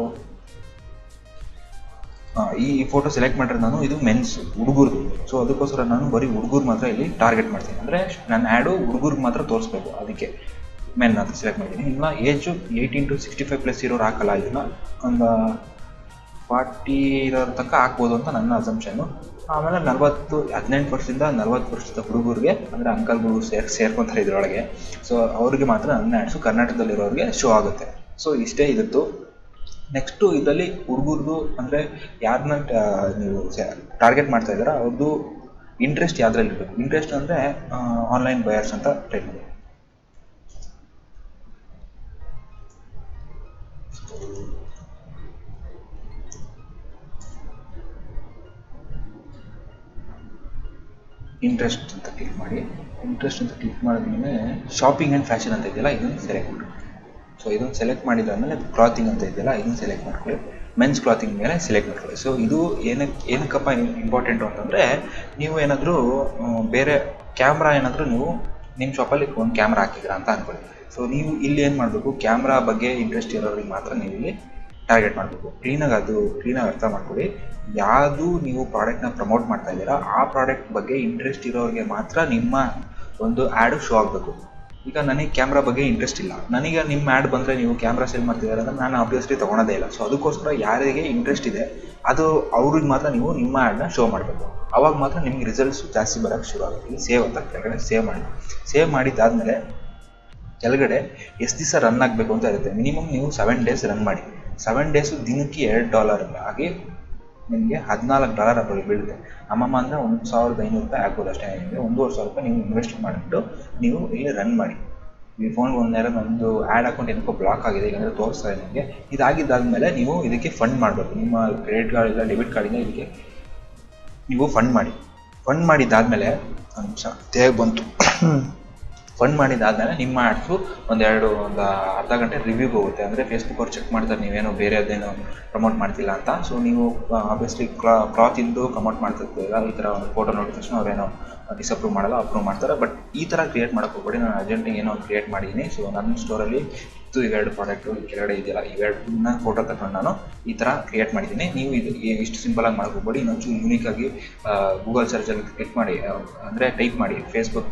ಈ ಫೋಟೋ ಸೆಲೆಕ್ಟ್ ಮಾಡಿರೋದು ನಾನು, ಇದು ಮೆನ್ಸ್ ಹುಡುಗರ್ದು. ಸೊ ಅದಕ್ಕೋಸ್ಕರ ನಾನು ಬರೀ ಹುಡುಗರು ಮಾತ್ರ ಇಲ್ಲಿ ಟಾರ್ಗೆಟ್ ಮಾಡ್ತೀನಿ. ಅಂದರೆ ನನ್ನ ಆ್ಯಡು ಹುಡುಗರಿಗೆ ಮಾತ್ರ ತೋರಿಸ್ಬೇಕು, ಅದಕ್ಕೆ ಮೆನ್ ಅಂತ ಸೆಲೆಕ್ಟ್ ಮಾಡಿದ್ದೀನಿ. ಇನ್ನು ಏಜು 18 to 65+ ಇರೋರು ಹಾಕಲ್ಲ, ಇದನ್ನು ಒಂದು 40 ಇರೋರ ತನಕ ಹಾಕ್ಬೋದು ಅಂತ ನನ್ನ ಅಸಂಪ್ಷನ್ನು. ಆಮೇಲೆ 18 ವರ್ಷದಿಂದ 40 ವರ್ಷದ ಹುಡುಗರಿಗೆ, ಅಂದರೆ ಅಂಕಲ್ಗಳು ಸೇರ್ಕೊತಾರೆ ಇದರೊಳಗೆ. ಸೊ ಅವ್ರಿಗೆ ಮಾತ್ರ ನನ್ನ ಆ್ಯಡ್ಸು ಕರ್ನಾಟಕದಲ್ಲಿರೋರಿಗೆ ಶೋ ಆಗುತ್ತೆ. ಸೊ ಇಷ್ಟೇ ಇದ್ದು. ನೆಕ್ಸ್ಟು ಇದರಲ್ಲಿ ಹುಡುಗರದು ಅಂದರೆ ಯಾರನ್ನ ನೀವು ಟಾರ್ಗೆಟ್ ಮಾಡ್ತಾ ಇದ್ದೀರಾ ಅವ್ರದ್ದು ಇಂಟ್ರೆಸ್ಟ್ ಯಾವುದ್ರಲ್ಲಿ ಇರಬೇಕು. ಇಂಟ್ರೆಸ್ಟ್ ಅಂದರೆ ಆನ್ಲೈನ್ ಬಯರ್ಸ್ ಅಂತ ಟೈಪ್ ಮಾಡಿ. ಇಂಟ್ರೆಸ್ಟ್ ಅಂತ ಕ್ಲಿಕ್ ಮಾಡಿ. ಇಂಟ್ರೆಸ್ಟ್ ಅಂತ ಕ್ಲಿಕ್ ಮಾಡಿದ್ಮೇಲೆ ಶಾಪಿಂಗ್ ಆ್ಯಂಡ್ ಫ್ಯಾಷನ್ ಅಂತ ಇದೆಯಲ್ಲ, ಇದನ್ನು ಸೆಲೆಕ್ಟ್ ಮಾಡಿ. ಸೊ ಇದನ್ನು ಸೆಲೆಕ್ಟ್ ಮಾಡಿದಾದ್ಮೇಲೆ ಕ್ಲಾತಿಂಗ್ ಅಂತ ಇದೆಯಲ್ಲ, ಇದನ್ನು ಸೆಲೆಕ್ಟ್ ಮಾಡ್ಕೊಳ್ಳಿ. ಮೆನ್ಸ್ ಕ್ಲಾತಿಂಗ್ ಮೇಲೆ ಸೆಲೆಕ್ಟ್ ಮಾಡ್ಕೊಳ್ಳಿ. ಸೊ ಇದು ಏನಕ್ಕಪ್ಪ ಇಂಪಾರ್ಟೆಂಟು ಅಂತಂದರೆ, ನೀವು ಏನಾದರೂ ಬೇರೆ ಕ್ಯಾಮ್ರಾ ಏನಾದರೂ ನೀವು ನಿಮ್ಮ ಶಾಪಲ್ಲಿ ಒಂದು ಕ್ಯಾಮ್ರಾ ಹಾಕಿದ್ದೀರಾ ಅಂತ ಅಂದ್ಕೊಳ್ಳಿ. ಸೊ ನೀವು ಇಲ್ಲಿ ಏನು ಮಾಡಬೇಕು, ಕ್ಯಾಮ್ರಾ ಬಗ್ಗೆ ಇಂಟ್ರೆಸ್ಟ್ ಇರೋರಿಗೆ ಮಾತ್ರ ನೀವು ಇಲ್ಲಿ ಟಾರ್ಗೆಟ್ ಮಾಡಬೇಕು. ಕ್ಲೀನಾಗಿ ಅರ್ಥ ಮಾಡ್ಕೊಳ್ಳಿ. ಯಾವುದು ನೀವು ಪ್ರಾಡಕ್ಟ್ನ ಪ್ರಮೋಟ್ ಮಾಡ್ತಾ ಇದ್ದೀರಾ ಆ ಪ್ರಾಡಕ್ಟ್ ಬಗ್ಗೆ ಇಂಟ್ರೆಸ್ಟ್ ಇರೋರಿಗೆ ಮಾತ್ರ ನಿಮ್ಮ ಒಂದು ಆ್ಯಡು ಶೋ ಆಗಬೇಕು. ಈಗ ನನಗೆ ಕ್ಯಾಮ್ರಾ ಬಗ್ಗೆ ಇಂಟ್ರೆಸ್ಟ್ ಇಲ್ಲ, ನನಗೆ ನಿಮ್ಮ ಆ್ಯಡ್ ಬಂದರೆ ನೀವು ಕ್ಯಾಮ್ರಾ ಸೇಲ್ ಮಾಡ್ತಿದ್ದಾರೆ ಅಂದರೆ ನಾನು ಆಬ್ವಿಯಸ್ಲಿ ತೊಗೊಳೋದೇ ಇಲ್ಲ. ಸೊ ಅದಕ್ಕೋಸ್ಕರ ಯಾರಿಗೆ ಇಂಟ್ರೆಸ್ಟ್ ಇದೆ ಅದು ಅವ್ರಿಗೆ ಮಾತ್ರ ನೀವು ನಿಮ್ಮ ಆ್ಯಡ್ನ ಶೋ ಮಾಡಬೇಕು. ಆವಾಗ ಮಾತ್ರ ನಿಮ್ಗೆ ರಿಸಲ್ಟ್ಸು ಜಾಸ್ತಿ ಬರೋಕ್ಕೆ ಶುರು ಆಗುತ್ತೆ. ಇಲ್ಲಿ ಸೇವ್ ಅಂತ ಕೆಳಗಡೆ ಸೇವ್ ಮಾಡಿ. ಸೇವ್ ಮಾಡಿದ್ದಾದಮೇಲೆ ಕೆಳಗಡೆ ಎಷ್ಟು ದಿವಸ ರನ್ ಆಗಬೇಕು ಅಂತ ಇರುತ್ತೆ. ಮಿನಿಮಮ್ ನೀವು 7 days ರನ್ ಮಾಡಿ. 7 days ದಿನಕ್ಕೆ $2 ಆಗಿ ನಿಮಗೆ $14 ಅದರಲ್ಲಿ ಬೀಳುತ್ತೆ. ಅಮ್ಮಮ್ಮ ಅಂದರೆ $1,500 ಆಗ್ಬೋದು ಅಷ್ಟೇ. ನಿಮಗೆ $1,500 ನೀವು ಇನ್ವೆಸ್ಟ್ ಮಾಡಿಬಿಟ್ಟು ನೀವು ಇಲ್ಲಿ ರನ್ ಮಾಡಿ. ಈ ಫೋನ್ಗೆ ಒಂದು ಆ್ಯಡ್ ಅಕೌಂಟ್ ಏನಕ್ಕೋ ಬ್ಲಾಕ್ ಆಗಿದೆ, ಇಲ್ಲಾಂದರೆ ತೋರಿಸ್ತಾ ಇದೆ ನಿಮಗೆ. ಇದಾಗಿದ್ದಾದಮೇಲೆ ನೀವು ಇದಕ್ಕೆ ಫಂಡ್ ಮಾಡಬೇಕು. ನಿಮ್ಮ ಕ್ರೆಡಿಟ್ ಕಾರ್ಡ್ ಇಲ್ಲ ಡೆಬಿಟ್ ಕಾರ್ಡಿಂದ ಇದಕ್ಕೆ ನೀವು ಫಂಡ್ ಮಾಡಿ. ಫಂಡ್ ಮಾಡಿದ್ದಾದಮೇಲೆ ಒಂದು ನಿಮಿಷ ತೇಗ್ ಬಂತು. ಫಂಡ್ ಮಾಡಿದ್ದಾದಮೇಲೆ ನಿಮ್ಮ ಆ್ಯಡ್ಸು ಒಂದು ಅರ್ಧ ಗಂಟೆ ರಿವ್ಯೂಗೆ ಹೋಗುತ್ತೆ. ಅಂದರೆ ಫೇಸ್ಬುಕ್ ಅವ್ರು ಚೆಕ್ ಮಾಡ್ತಾರೆ ನೀವೇನೋ ಬೇರೆ ಅದೇನೋ ಪ್ರಮೋಟ್ ಮಾಡ್ತಿಲ್ಲ ಅಂತ. ಸೊ ನೀವು ಆಬ್ವಿಯಸ್ಲಿ ಕ್ಲಾತಿಂದು ಪ್ರಮೋಟ್ ಮಾಡ್ತಿರ್ತೀರ, ಈ ಥರ ಒಂದು ಫೋಟೋ ನೋಡಿದ ತಕ್ಷಣ ಅವರೇನೋ ಡಿಸಪ್ರೂವ್ ಮಾಡಲ್ಲ, ಅಪ್ರೂವ್ ಮಾಡ್ತಾರೆ. ಬಟ್ ಈ ಥರ ಕ್ರಿಯೇಟ್ ಮಾಡೋಕ್ಕೆ ಹೋಗ್ಬೇಡಿ. ನಾನು ಅರ್ಜೆಂಟಿಗೆ ಏನೋ ಒಂದು ಕ್ರಿಯೇಟ್ ಮಾಡಿದ್ದೀನಿ. ಸೊ ನನ್ನ ಸ್ಟೋರಲ್ಲಿ ಇವೆರಡು ಪ್ರಾಡಕ್ಟು ಕೆಳಗಡೆ ಇದೆಯಲ್ಲ, ಇವೆರಡನ್ನ ಫೋಟೋ ತಗೊಂಡು ನಾನು ಈ ಥರ ಕ್ರಿಯೇಟ್ ಮಾಡಿದ್ದೀನಿ. ನೀವು ಇಷ್ಟು ಸಿಂಪಲಾಗಿ ಮಾಡೋಕ್ಕೆ ಹೋಗ್ಬೇಡಿ. ಇನ್ನೊಂಚೂರು ಯೂನಿಕಾಗಿ ಗೂಗಲ್ ಸರ್ಚಲ್ಲಿ ಕ್ಲಿಕ್ ಮಾಡಿ, ಅಂದರೆ ಟೈಪ್ ಮಾಡಿ ಫೇಸ್ಬುಕ್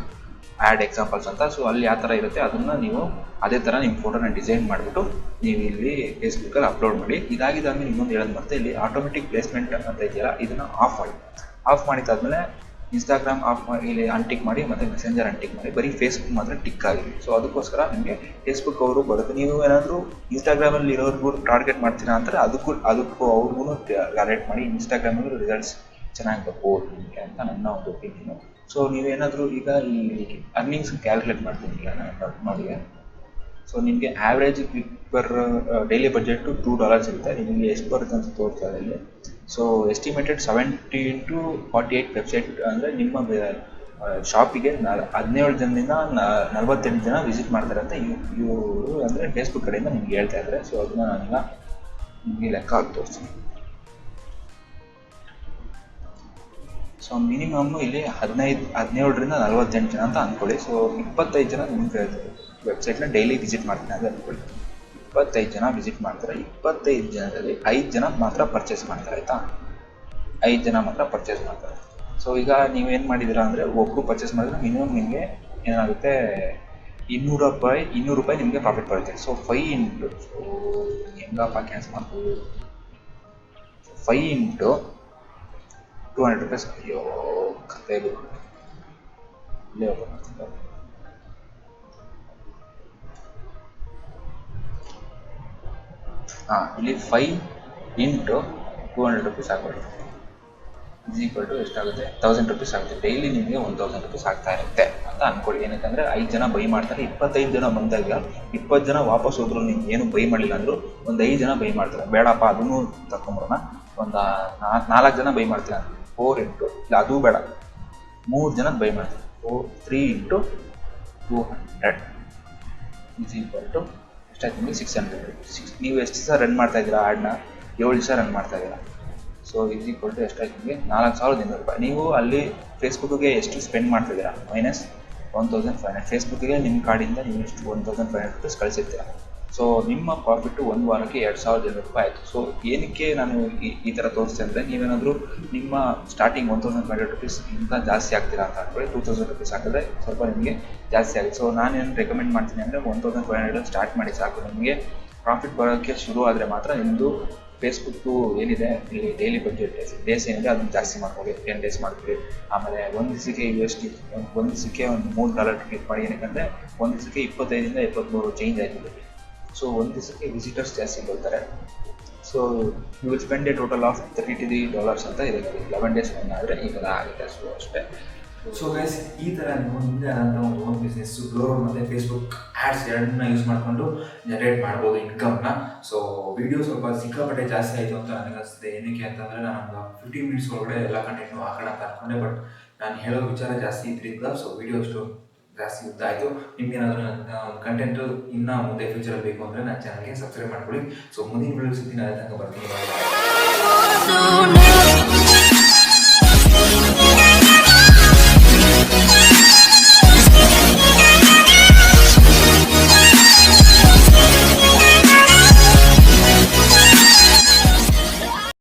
ಆ್ಯಡ್ ಎಕ್ಸಾಂಪಲ್ಸ್ ಅಂತ. ಸೊ ಅಲ್ಲಿ ಯಾವ ಥರ ಇರುತ್ತೆ ಅದನ್ನು ನೀವು ಅದೇ ಥರ ನಿಮ್ಮ ಫೋಟೋನ ಡಿಸೈನ್ ಮಾಡಿಬಿಟ್ಟು ನೀವು ಇಲ್ಲಿ ಫೇಸ್ಬುಕ್ಕಲ್ಲಿ ಅಪ್ಲೋಡ್ ಮಾಡಿ. ಇದಾಗಿದ್ದಾದ್ಮೇಲೆ ಇನ್ನೊಂದು ಹೇಳೋದು ಮತ್ತೆ, ಇಲ್ಲಿ ಆಟೋಮೆಟಿಕ್ ಪ್ಲೇಸ್ಮೆಂಟ್ ಅಂತ ಇದೆಯಲ್ಲ ಇದನ್ನು ಆಫ್ ಮಾಡಿ. ಆಫ್ ಮಾಡಿದ್ದಾದಮೇಲೆ ಇನ್ಸ್ಟಾಗ್ರಾಮ್ ಆಫ್ ಮಾಡಿ, ಇಲ್ಲಿ ಅನ್ಟಿಕ್ ಮಾಡಿ, ಮತ್ತು ಮೆಸೆಂಜರ್ ಅನ್ಟಿಕ್ ಮಾಡಿ. ಬರೀ ಫೇಸ್ಬುಕ್ ಮಾತ್ರ ಟಿಕ್ ಆಗಿದೆ. ಸೊ ಅದಕ್ಕೋಸ್ಕರ ನಿಮಗೆ ಫೇಸ್ಬುಕ್ ಅವರು ಬರುತ್ತೆ. ನೀವು ಏನಾದರೂ ಇನ್ಸ್ಟಾಗ್ರಾಮಲ್ಲಿ ಇರೋರ್ಗೂ ಟಾರ್ಗೆಟ್ ಮಾಡ್ತೀರಾ ಅಂದರೆ ಅದಕ್ಕೂ ಅವ್ರಿಗೂ ಟಾರ್ಗೆಟ್ ಮಾಡಿ. ಇನ್ಸ್ಟಾಗ್ರಾಮಲ್ಲೂ ರಿಸಲ್ಟ್ಸ್ ಚೆನ್ನಾಗಿ ಬರ್ಬೋದು ನಿಮಗೆ ಅಂತ ನನ್ನ ಒಂದು ಒಪಿನಿಯನು. ಸೊ ನೀವೇನಾದರೂ ಈಗ ಈ ಅರ್ನಿಂಗ್ಸ್ ಕ್ಯಾಲ್ಕುಲೇಟ್ ಮಾಡ್ತೀನಿ ಈಗ ನಾನು ನೋಡಿ. ಸೊ ನಿಮಗೆ ಆ್ಯಾವ್ರೇಜ್ ಪರ್ ಡೈಲಿ ಬಜೆಟು $2 ಇರುತ್ತೆ. ನಿಮಗೆ ಎಷ್ಟು ಬರುತ್ತೆ ಅಂತ ತೋರಿಸ್ತಾರೆ ಇಲ್ಲಿ. ಸೊ ಎಸ್ಟಿಮೇಟೆಡ್ 70 to 48 ವೆಬ್ಸೈಟ್, ಅಂದರೆ ನಿಮ್ಮ ಶಾಪಿಗೆ 17 ಜನದಿಂದ 48 ಜನ ವಿಸಿಟ್ ಮಾಡ್ತಾರೆ ಅಂತ ಇವರು ಅಂದರೆ ಫೇಸ್ಬುಕ್ ಕಡೆಯಿಂದ ನಿಮ್ಗೆ ಹೇಳ್ತಾ ಇದ್ದಾರೆ. ಸೊ ಅದನ್ನ ನಾನೀಗ ನಿಮಗೆ ಲೆಕ್ಕ ಹಾಕಿ ತೋರಿಸ್ತೀನಿ. ಸೊ ಮಿನಿಮಮ್ ಇಲ್ಲಿ 17ರಿಂದ 48 ಜನ ಅಂತ ಅಂದ್ಕೊಳ್ಳಿ. ಸೊ 25 ಜನ ನಿಮ್ಮ ವೆಬ್ಸೈಟ್ನ ಡೈಲಿ ವಿಸಿಟ್ ಮಾಡ್ತೀನಿ ಅಂತ ಅಂದ್ಕೊಳ್ಳಿ. 25 ಜನ ವಿಸಿಟ್ ಮಾಡ್ತಾರೆ. 25 ಜನರಲ್ಲಿ 5 ಜನ ಮಾತ್ರ ಪರ್ಚೇಸ್ ಮಾಡ್ತಾರೆ, ಆಯಿತಾ? 5 ಜನ ಮಾತ್ರ ಪರ್ಚೇಸ್ ಮಾಡ್ತಾರೆ. ಸೊ ಈಗ ನೀವೇನು ಮಾಡಿದ್ದೀರಾ ಅಂದರೆ, ಒಬ್ಬರು ಪರ್ಚೇಸ್ ಮಾಡಿದ್ರೆ ಮಿನಿಮಮ್ ನಿಮಗೆ ಏನಾಗುತ್ತೆ, $200 ನಿಮಗೆ ಪ್ರಾಫಿಟ್ ಬರುತ್ತೆ. ಸೊ 5 ಇಂಟು ಹೆಂಗಪ್ಪ ಕ್ಯಾನ್ಸಲ್ ಮಾಡ್ಬೋದು, 5 ಇಂಟು $200. ಅಯ್ಯೋ ಕತೆದು ಇಲ್ಲೇ ಓಪನ್ ಮಾಡ್ತಿದ್ದಾರೆ. ಇಲ್ಲಿ 5 ಇಂಟು $200 ಆಗ್ಬೋದು. ಎಷ್ಟಾಗುತ್ತೆ, $1000 ಆಗುತ್ತೆ. ಡೈಲಿ ನಿಮಗೆ $1000 ಆಗ್ತಾ ಇರುತ್ತೆ ಅಂತ ಅಂದ್ಕೊಳ್ಳಿ. ಏನಕ್ಕಂದರೆ 5 ಜನ ಬೈ ಮಾಡ್ತಾರೆ. 25 ಜನ ಬಂದಾಗ 20 ಜನ ವಾಪಸ್ ಹೋದ್ರು, ನೀವು ಏನು ಬೈ ಮಾಡಲಿಲ್ಲ ಅಂದರು ಒಂದು 5 ಜನ ಬೈ ಮಾಡ್ತಾರೆ. ಬೇಡಪ್ಪ ಅದನ್ನು ತಗೊಂಬರೋಣ, ಒಂದು 4 ಜನ ಬೈ ಮಾಡ್ತೀರ. 4 ಇಂಟು ಇಲ್ಲ ಅದು ಬೇಡ, 3 ಜನ ಬೈ ಮಾಡ್ತಾರೆ. 3 ಇಂಟು 200 ಎಷ್ಟಾಯ್ತು ನಿಮಗೆ 600. ನೀವು ಎಷ್ಟು ದಿವಸ ರನ್ ಮಾಡ್ತಾ ಇದ್ದೀರಾ ಆ್ಯಡ್ನ? 7 ದಿವಸ ರನ್ ಮಾಡ್ತಾ ಇದ್ದೀರಾ. ಸೊ ಎಷ್ಟಾಯ್ತು ನಿಮಗೆ $4,500. ನೀವು ಅಲ್ಲಿ ಫೇಸ್ಬುಕ್ಕಿಗೆ ಎಷ್ಟು ಸ್ಪೆಂಡ್ ಮಾಡ್ತಿದ್ದೀರಾ? -1500. ಫೇಸ್ಬುಕ್ಕಿಗೆ ನಿಮ್ಮ ಕಾರ್ಡಿಂದ ನೀವು ಎಷ್ಟು $1,500 ಕಳಿಸಿರ್ತೀರ. ಸೊ ನಿಮ್ಮ ಪ್ರಾಫಿಟ್ಟು ಒಂದು ವಾರಕ್ಕೆ 2,200 ರೂಪಾಯಿ ಆಯಿತು. ಸೊ ಏನಕ್ಕೆ ನಾನು ಈ ಥರ ತೋರಿಸ್ತೆ ಅಂದರೆ, ನೀವೇನಾದರೂ ನಿಮ್ಮ ಸ್ಟಾರ್ಟಿಂಗ್ 1,500 ರುಪೀಸ್ಗಿಂತ ಜಾಸ್ತಿ ಆಗ್ತೀರಾ ಅಂತ ಅಂದ್ಕೊಳ್ಳಿ, 2,000 ರುಪೀಸ್ ಹಾಕಿದ್ರೆ ಸ್ವಲ್ಪ ನಿಮಗೆ ಜಾಸ್ತಿ ಆಗುತ್ತೆ. ಸೊ ನಾನೇನು ರೆಕಮೆಂಡ್ ಮಾಡ್ತೀನಿ ಅಂದರೆ 1,500 ಸ್ಟಾರ್ಟ್ ಮಾಡಿ ಸಾಕು. ನಿಮಗೆ ಪ್ರಾಫಿಟ್ ಬರೋಕ್ಕೆ ಶುರು ಆದರೆ ಮಾತ್ರ ನಿಮ್ಮದು ಫೇಸ್ಬುಕ್ಕು ಏನಿದೆ ಇಲ್ಲಿ ಡೈಲಿ ಬಡ್ಜೆಟ್ ಡೇಸ್ ಏನಿದೆ ಅದನ್ನು ಜಾಸ್ತಿ ಮಾಡ್ಕೊಳ್ಳಿ. 10 ಡೇಸ್ ಮಾಡ್ತೀವಿ. ಆಮೇಲೆ ಒಂದು ದಿವಸಕ್ಕೆ ಒಂದು ದಿವಸಕ್ಕೆ ಒಂದು $3 ಕ್ಲಿಕ್ ಮಾಡಿ. ಏನಕ್ಕೆ ಒಂದು ದಿವಸಕ್ಕೆ 25 ಇಂದ 23 ಚೇಂಜ್ ಆಯ್ತದೆ. ಸೊ ಒಂದು ದಿವಸಕ್ಕೆ ವಿಸಿಟರ್ಸ್ ಜಾಸ್ತಿ ಬರ್ತಾರೆ. So you will spend a total of $33 ಅಂತ ಇರುತ್ತೆ. 11 ಡೇಸ್ ರನ್ ಆದರೆ ಈ ಥರ ಆಗುತ್ತೆ. ಸೊ ಅಷ್ಟೇ. ಸೊ ಗೈಸ್, ಈ ಥರ ನೀವು ನಿಮ್ಮದೇ ಆದಂಥ ಒಂದು ಓನ್ ಬಿಸ್ನೆಸ್ ಗ್ಲೋರೋಡ್ ಮತ್ತು ಫೇಸ್ಬುಕ್ ಆ್ಯಡ್ಸ್ ಎರಡನ್ನ ಯೂಸ್ ಮಾಡಿಕೊಂಡು ಜನರೇಟ್ ಮಾಡ್ಬೋದು ಇನ್ಕಮ್ನ. ಸೊ ವೀಡಿಯೋ ಸ್ವಲ್ಪ ಸಿಕ್ಕಾಪಟ್ಟೆ ಜಾಸ್ತಿ ಆಯಿತು ಅಂತ ನನಗೆ ಅನಿಸ್ತದೆ. ಏನಕ್ಕೆ ಅಂತಂದರೆ ನಾನು ಒಂದು 15 ಮಿನಿಟ್ಸ್ ಒಳಗಡೆ ಎಲ್ಲ ಕಂಟೆಂಟ್ನು ಹಾಕೋಣ ಅಂತ ಅಂದ್ಕೊಂಡೆ, ಬಟ್ ನಾನು ಹೇಳೋ ವಿಚಾರ ಜಾಸ್ತಿ ಇದ್ರಿಂದ ಸೊ ವೀಡಿಯೋ ಅಷ್ಟು ಜಾಸ್ತಿ ಉದ್ದ ಆಯಿತು. ನಿಮ್ಗೇನಾದರೂ ನನ್ನ ಕಂಟೆಂಟು ಇನ್ನೂ ಮುಂದೆ ಫ್ಯೂಚರಲ್ಲಿ ಬೇಕು ಅಂದರೆ ನನ್ನ ಚಾನಲ್ಗೆ ಸಬ್ಸ್ಕ್ರೈಬ್ ಮಾಡ್ಕೊಳ್ಳಿ. ಸೊ ಮುಂದಿನ ವಿಡಿಯೋ ಸಿಗ್ತೀನಿ, ನಾನು ಬರ್ತೀನಿ.